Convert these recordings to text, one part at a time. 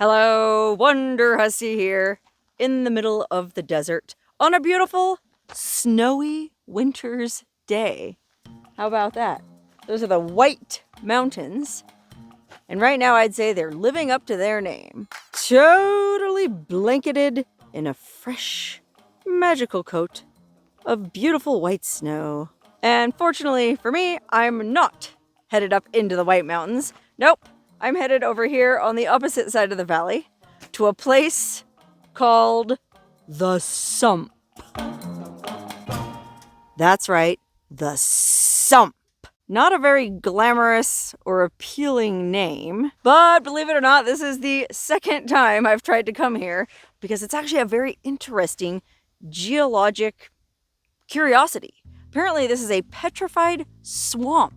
Hello, Wonderhussy here, in the middle of the desert, on a beautiful, snowy winter's day. How about that? Those are the White Mountains, and right now I'd say they're living up to their name. Totally blanketed in a fresh, magical coat of beautiful white snow. And fortunately for me, I'm not headed up into the White Mountains. Nope. I'm headed over here on the opposite side of the valley to a place called the Sump. That's right, the Sump. Not a very glamorous or appealing name, but believe it or not, this is the second time I've tried to come here because it's actually a very interesting geologic curiosity. Apparently, this is a petrified swamp.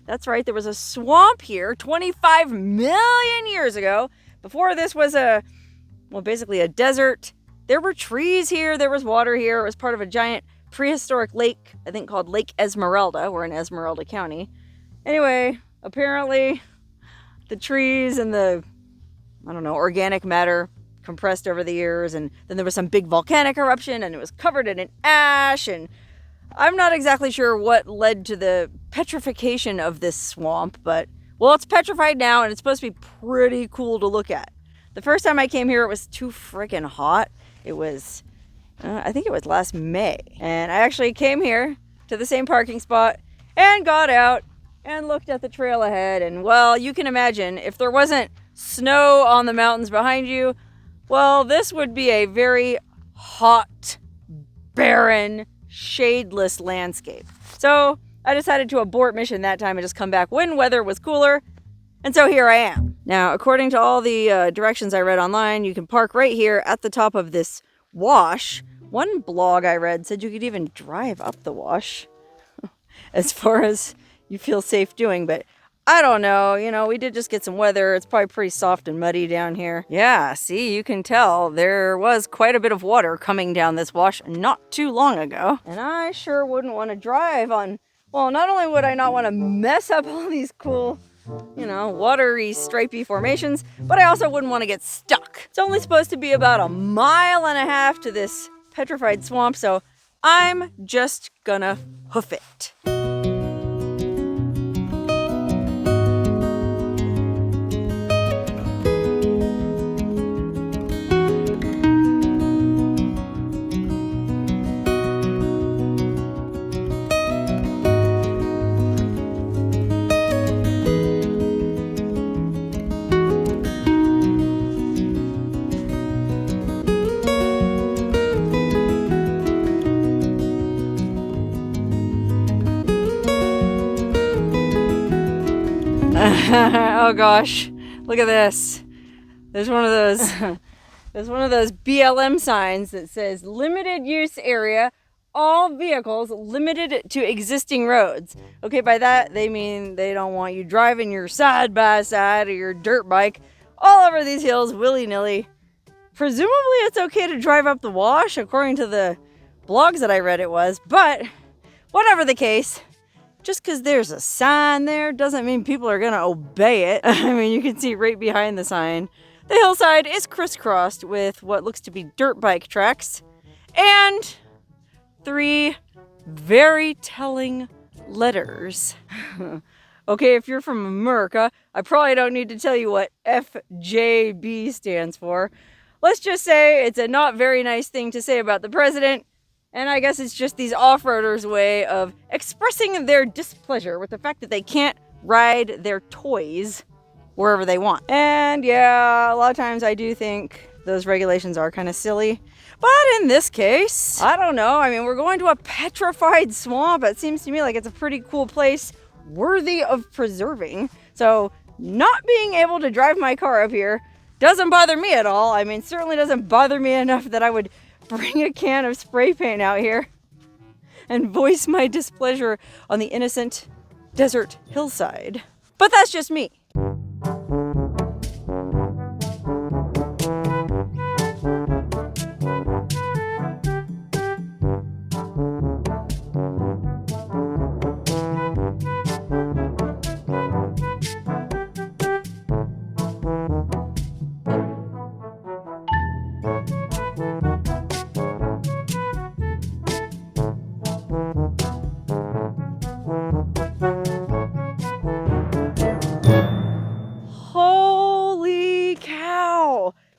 That's right, there was a swamp here 25 million years ago. Before this was basically a desert. There were trees here, there was water here. It was part of a giant prehistoric lake, I think called Lake Esmeralda. We're in Esmeralda County. Anyway, apparently the trees and the, organic matter compressed over the years, and then there was some big volcanic eruption and it was covered in ash, and I'm not exactly sure what led to the petrification of this swamp, but, well, it's petrified now and it's supposed to be pretty cool to look at. The first time I came here, it was too freaking hot. It was, I think it was last May. And I actually came here to the same parking spot and got out and looked at the trail ahead. And, well, you can imagine if there wasn't snow on the mountains behind you, well, this would be a very hot, barren, shadeless landscape. So I decided to abort mission that time and just come back when weather was cooler. And so here I am. Now, according to all the directions I read online, you can park right here at the top of this wash. One blog I read said you could even drive up the wash as far as you feel safe doing, but I don't know. We did just get some weather. It's probably pretty soft and muddy down here. Yeah, see, you can tell there was quite a bit of water coming down this wash not too long ago. And I sure wouldn't want to drive on, well, not only would I not want to mess up all these cool, watery, stripy formations, but I also wouldn't want to get stuck. It's only supposed to be about 1.5 miles to this petrified swamp, so I'm just gonna hoof it. Oh gosh, look at this. There's one of those BLM signs that says limited use area, all vehicles limited to existing roads. Okay, by that they mean they don't want you driving your side by side or your dirt bike all over these hills willy-nilly. Presumably it's okay to drive up the wash, according to the blogs that I read it was, but whatever the case, just because there's a sign there doesn't mean people are going to obey it. I mean, you can see right behind the sign. The hillside is crisscrossed with what looks to be dirt bike tracks and 3 very telling letters. Okay, if you're from America, I probably don't need to tell you what FJB stands for. Let's just say it's a not very nice thing to say about the president. And I guess it's just these off-roaders' way of expressing their displeasure with the fact that they can't ride their toys wherever they want. And yeah, a lot of times I do think those regulations are kind of silly. But in this case, I don't know. I mean, we're going to a petrified swamp. It seems to me like it's a pretty cool place, worthy of preserving. So not being able to drive my car up here doesn't bother me at all. I mean, certainly doesn't bother me enough that I would bring a can of spray paint out here and voice my displeasure on the innocent desert hillside. But that's just me.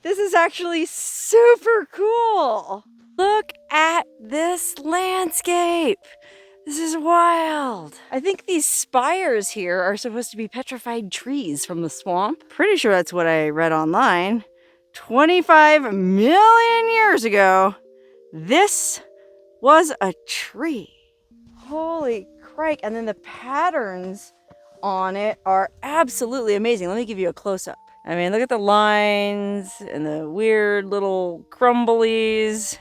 This is actually super cool. Look at this landscape. This is wild. I think these spires here are supposed to be petrified trees from the swamp. Pretty sure that's what I read online. 25 million years ago, this was a tree. Holy crike. And then the patterns on it are absolutely amazing. Let me give you a close-up. I mean, look at the lines and the weird little crumblies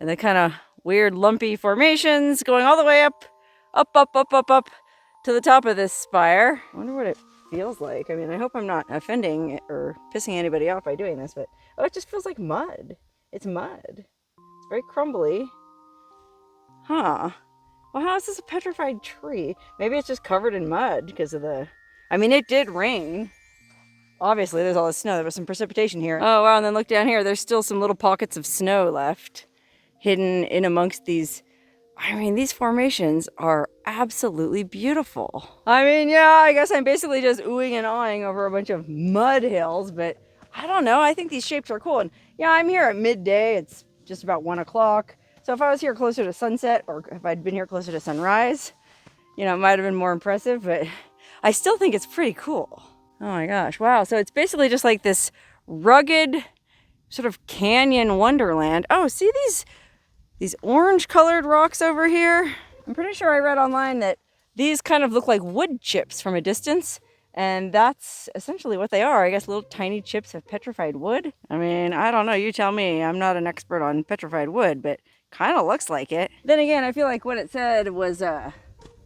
and the kind of weird lumpy formations going all the way up to the top of this spire. I wonder what it feels like. I mean, I hope I'm not offending or pissing anybody off by doing this, but oh, it just feels like mud. It's mud. It's very crumbly. Huh. Well, how is this a petrified tree? Maybe it's just covered in mud because of the... I mean, it did rain. Obviously, there's all the snow. There was some precipitation here. Oh, wow, and then look down here. There's still some little pockets of snow left, hidden in amongst these... I mean, these formations are absolutely beautiful. I mean, yeah, I guess I'm basically just oohing and awing over a bunch of mud hills, but I don't know. I think these shapes are cool. And yeah, I'm here at midday. It's just about 1 o'clock. So if I was here closer to sunset, or if I'd been here closer to sunrise, you know, it might have been more impressive, but I still think it's pretty cool. Oh my gosh, wow. So it's basically just like this rugged sort of canyon wonderland. Oh, see these orange colored rocks over here? I'm pretty sure I read online that these kind of look like wood chips from a distance. And that's essentially what they are. I guess little tiny chips of petrified wood. I mean, I don't know. You tell me. I'm not an expert on petrified wood, but kind of looks like it. Then again, I feel like what it said was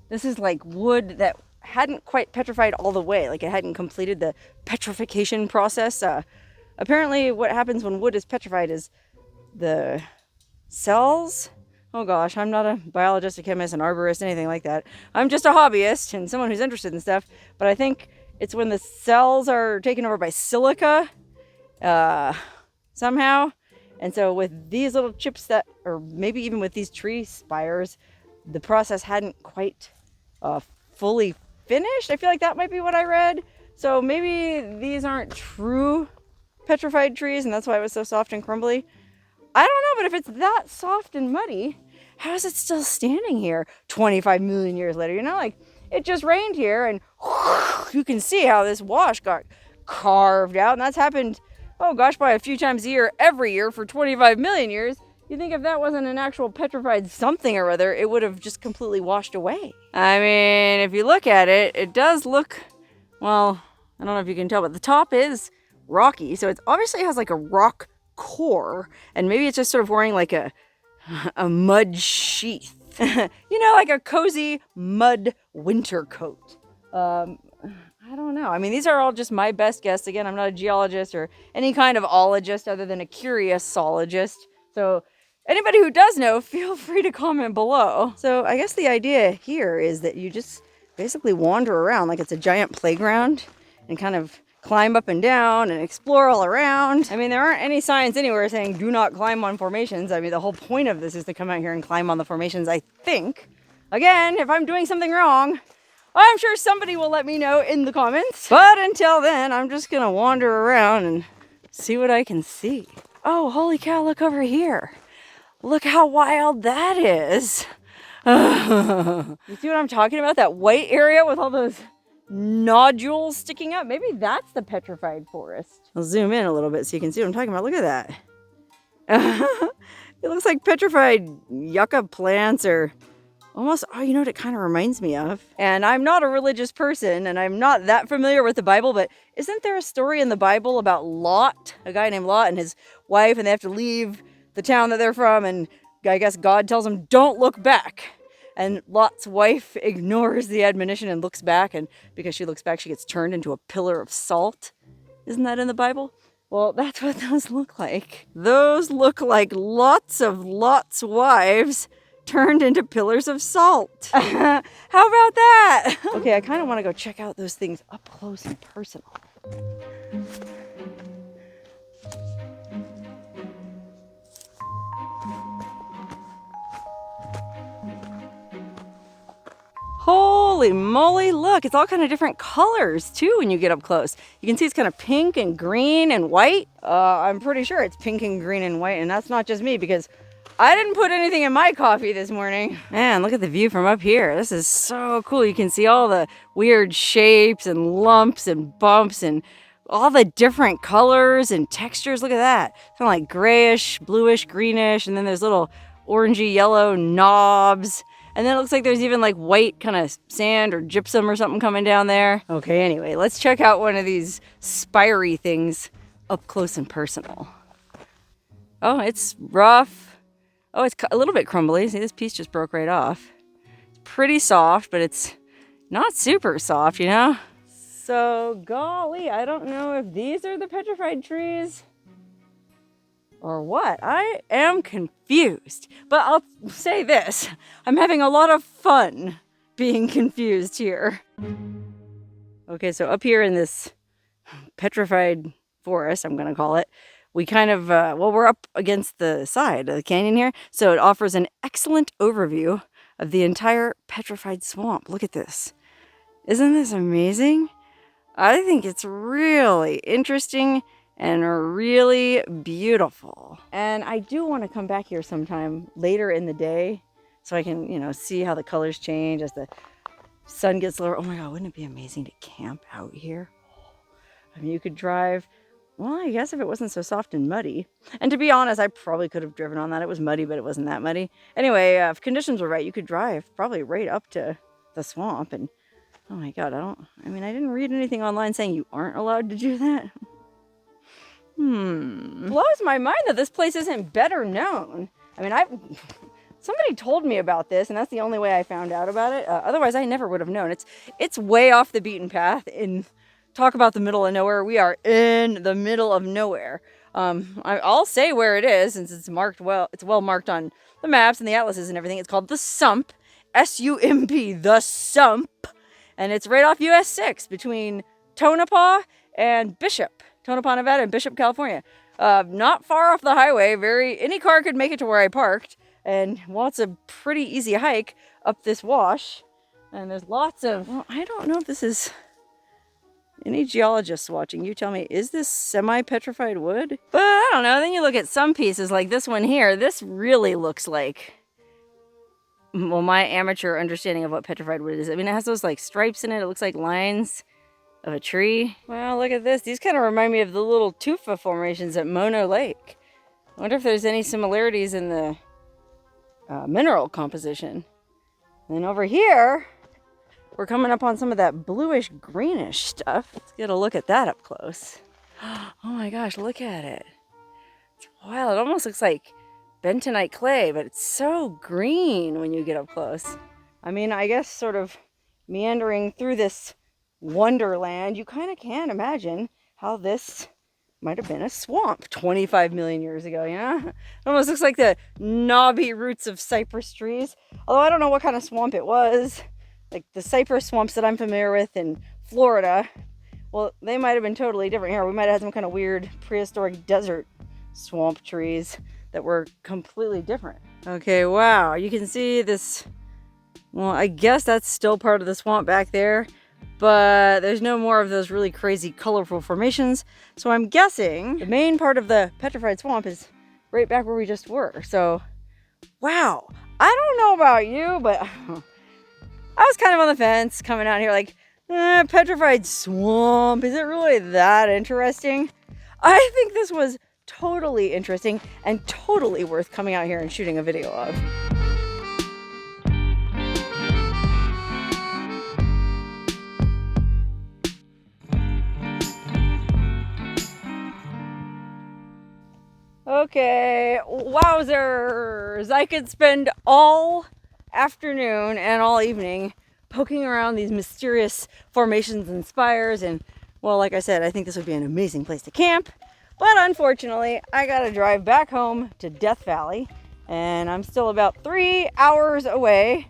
this is like wood that hadn't quite petrified all the way. Like it hadn't completed the petrification process. Apparently what happens when wood is petrified is the cells... Oh gosh, I'm not a biologist, a chemist, an arborist, anything like that. I'm just a hobbyist and someone who's interested in stuff. But I think it's when the cells are taken over by silica somehow. And so with these little chips that, or maybe even with these tree spires, the process hadn't quite fully finished. I feel like that might be what I read. So maybe these aren't true petrified trees and that's why it was so soft and crumbly. I don't know, but if it's that soft and muddy, how is it still standing here 25 million years later? You know, like it just rained here and you can see how this wash got carved out. And that's happened, oh gosh, by a few times a year, every year for 25 million years. You think if that wasn't an actual petrified something or other, it would have just completely washed away. I mean, if you look at it, it does look, well, I don't know if you can tell, but the top is rocky. So it obviously has like a rock core, and maybe it's just sort of wearing like a mud sheath. You know, like a cozy mud winter coat. I don't know. I mean, these are all just my best guess. Again, I'm not a geologist or any kind of ologist other than a curious zoologist. So anybody who does know, feel free to comment below. So I guess the idea here is that you just basically wander around like it's a giant playground and kind of climb up and down and explore all around. I mean, there aren't any signs anywhere saying do not climb on formations. I mean, the whole point of this is to come out here and climb on the formations, I think. Again, if I'm doing something wrong, I'm sure somebody will let me know in the comments. But until then, I'm just gonna wander around and see what I can see. Oh, holy cow, look over here. Look how wild that is. You see what I'm talking about? That white area with all those nodules sticking up. Maybe that's the petrified forest. I'll zoom in a little bit so you can see what I'm talking about. Look at that. It looks like petrified yucca plants or almost, oh, you know what it kind of reminds me of? And I'm not a religious person and I'm not that familiar with the Bible, but isn't there a story in the Bible about Lot, a guy named Lot and his wife, and they have to leave the town that they're from, and I guess God tells them, don't look back. And Lot's wife ignores the admonition and looks back, and because she looks back, she gets turned into a pillar of salt. Isn't that in the Bible? Well, that's what those look like. Those look like lots of Lot's wives turned into pillars of salt. How about that? Okay, I kind of want to go check out those things up close and personal. Holy Holy moly, look, it's all kind of different colors too when you get up close. You can see it's kind of pink and green and white. I'm pretty sure it's pink and green and white, and that's not just me because I didn't put anything in my coffee this morning. Man, look at the view from up here. This is so cool. You can see all the weird shapes and lumps and bumps and all the different colors and textures. Look at that. Kind of like grayish, bluish, greenish, and then there's little orangey yellow knobs. And then it looks like there's even like white kind of sand or gypsum or something coming down there. Okay, anyway, let's check out one of these spiry things up close and personal. Oh, it's rough. Oh, it's a little bit crumbly. See, this piece just broke right off. It's pretty soft, but it's not super soft, you know? So, golly, I don't know if these are the petrified trees or what. I am confused. But I'll say this, I'm having a lot of fun being confused here. Okay, so up here in this petrified forest, I'm gonna call it, we kind of, well, we're up against the side of the canyon here, so it offers an excellent overview of the entire petrified swamp. Look at this. Isn't this amazing? I think it's really interesting and really beautiful. And I do want to come back here sometime later in the day so I can, you know, see how the colors change as the sun gets lower. Oh my God, wouldn't it be amazing to camp out here? I mean, you could drive, well, I guess if it wasn't so soft and muddy. And to be honest, I probably could have driven on that. It was muddy, but it wasn't that muddy. Anyway, if conditions were right, you could drive probably right up to the swamp. And oh my God, I didn't read anything online saying you aren't allowed to do that. Blows my mind that this place isn't better known. I mean, somebody told me about this, and that's the only way I found out about it. Otherwise, I never would have known. It's way off the beaten path. Talk about the middle of nowhere. We are in the middle of nowhere. I'll say where it is since it's marked well. It's well marked on the maps and the atlases and everything. It's called the Sump, S-U-M-P, the Sump, and it's right off US 6 between Tonopah and Bishop. Tonopah, Nevada, and Bishop, California. Not far off the highway. Any car could make it to where I parked. And well, it's a pretty easy hike up this wash. And there's lots of, well, I don't know if this is, any geologists watching, you tell me, is this semi-petrified wood? But I don't know, then you look at some pieces like this one here. This really looks like, well, my amateur understanding of what petrified wood is. I mean, it has those like stripes in it. It looks like lines of a tree. Well, look at this. These kind of remind me of the little tufa formations at Mono Lake. I wonder if there's any similarities in the mineral composition. And then over here, we're coming up on some of that bluish greenish stuff. Let's get a look at that up close. Oh my gosh, look at it. It's wild. It almost looks like bentonite clay, but it's so green when you get up close. I mean, I guess sort of meandering through this wonderland, you kind of can imagine how this might have been a swamp 25 million years ago, you know? It almost looks like the knobby roots of cypress trees. Although I don't know what kind of swamp it was. Like the cypress swamps that I'm familiar with in Florida, well, they might have been totally different here. We might have had some kind of weird prehistoric desert swamp trees that were completely different. Okay, wow, you can see this, well, I guess that's still part of the swamp back there. But there's no more of those really crazy colorful formations. So I'm guessing the main part of the petrified swamp is right back where we just were. So, wow. I don't know about you, but I was kind of on the fence coming out here like, petrified swamp, is it really that interesting? I think this was totally interesting and totally worth coming out here and shooting a video of. Okay, wowzers! I could spend all afternoon and all evening poking around these mysterious formations and spires, and well, like I said, I think this would be an amazing place to camp, but unfortunately I gotta drive back home to Death Valley, and I'm still about 3 hours away,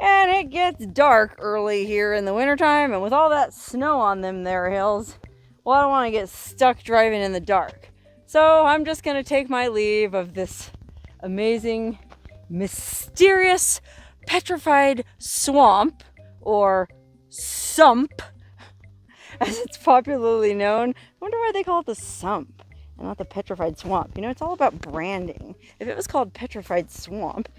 and it gets dark early here in the wintertime, and with all that snow on them there hills, well, I don't want to get stuck driving in the dark. So I'm just gonna take my leave of this amazing, mysterious, petrified swamp, or Sump, as it's popularly known. I wonder why they call it the Sump and not the Petrified Swamp. You know, it's all about branding. If it was called Petrified Swamp,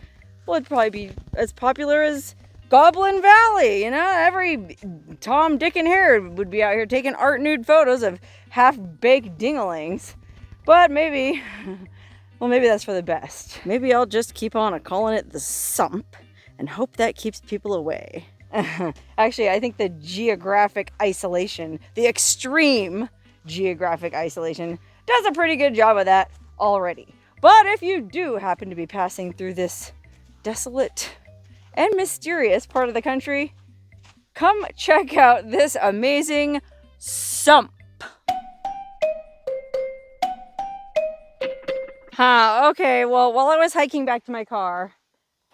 well, it'd probably be as popular as Goblin Valley. You know, every Tom, Dick, and Harry would be out here taking art nude photos of half-baked dinglings. But maybe, well, maybe that's for the best. Maybe I'll just keep on calling it the Sump and hope that keeps people away. Actually, I think the geographic isolation, the extreme geographic isolation, does a pretty good job of that already. But if you do happen to be passing through this desolate and mysterious part of the country, come check out this amazing Sump. Okay, well, while I was hiking back to my car,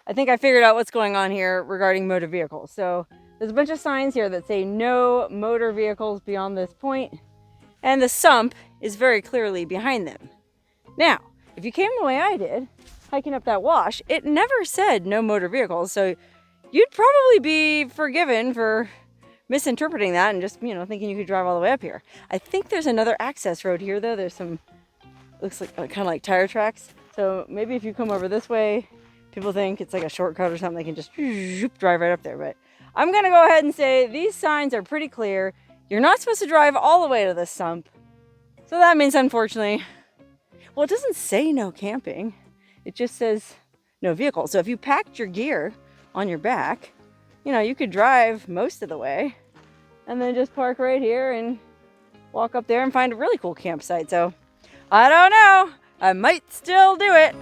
I think I figured out what's going on here regarding motor vehicles. So there's a bunch of signs here that say no motor vehicles beyond this point, and the Sump is very clearly behind them. Now, if you came the way I did, hiking up that wash, it never said no motor vehicles, so you'd probably be forgiven for misinterpreting that and just, thinking you could drive all the way up here. I think there's another access road here, though. There's some, looks like kind of like tire tracks. So maybe if you come over this way, people think it's like a shortcut or something. They can just drive right up there. But I'm going to go ahead and say these signs are pretty clear. You're not supposed to drive all the way to the Sump. So that means, unfortunately, well, it doesn't say no camping. It just says no vehicle. So if you packed your gear on your back, you could drive most of the way and then just park right here and walk up there and find a really cool campsite. So I don't know. I might still do it.